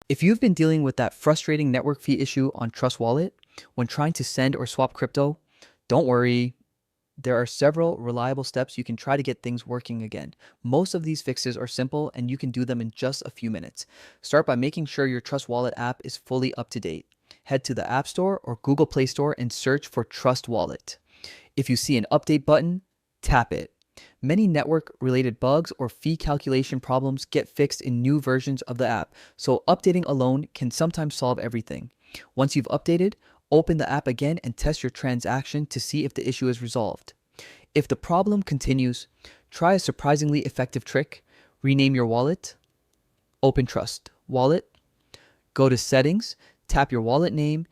If you've been dealing with that frustrating network fee issue on Trust Wallet when trying to send or swap crypto, don't worry. There are several reliable steps you can try to get things working again. Most of these fixes are simple and you can do them in just a few minutes. Start by making sure your Trust Wallet app is fully up to date. Head to the App Store or Google Play Store and search for Trust Wallet. If you see an update button, tap it. Many network related bugs or fee calculation problems get fixed in new versions of the app, so updating alone can sometimes solve everything. Once you've updated, open the app again and test your transaction to see if the issue is resolved. If the problem continues, try a surprisingly effective trick. Rename your wallet, open Trust Wallet, go to Settings, tap your wallet name,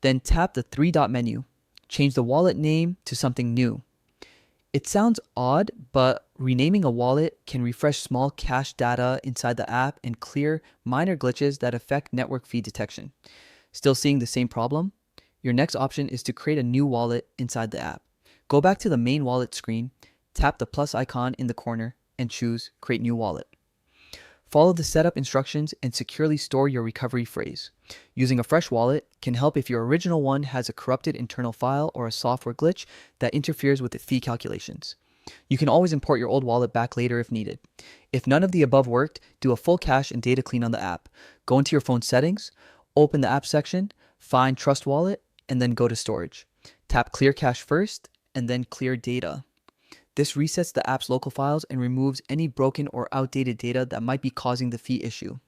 then tap the three-dot menu. Change the wallet name to something new. It sounds odd, but renaming a wallet can refresh small cache data inside the app and clear minor glitches that affect network fee detection. Still seeing the same problem? Your next option is to create a new wallet inside the app. Go back to the main wallet screen, tap the plus icon in the corner, and choose Create New Wallet. Follow the setup instructions and securely store your recovery phrase. Using a fresh wallet can help if your original one has a corrupted internal file or a software glitch that interferes with the fee calculations. You can always import your old wallet back later if needed. If none of the above worked, do a full cache and data clean on the app. Go into your phone settings, open the app section, find Trust Wallet, and then go to storage. Tap Clear Cache first, and then Clear Data. This resets the app's local files and removes any broken or outdated data that might be causing the fee issue.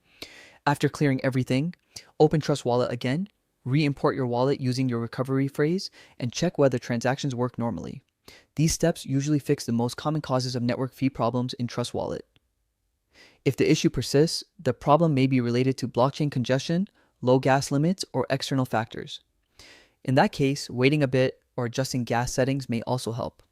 After clearing everything, open Trust Wallet again, re-import your wallet using your recovery phrase, and check whether transactions work normally. These steps usually fix the most common causes of network fee problems in Trust Wallet. If the issue persists, the problem may be related to blockchain congestion, low gas limits, or external factors. In that case, waiting a bit or adjusting gas settings may also help.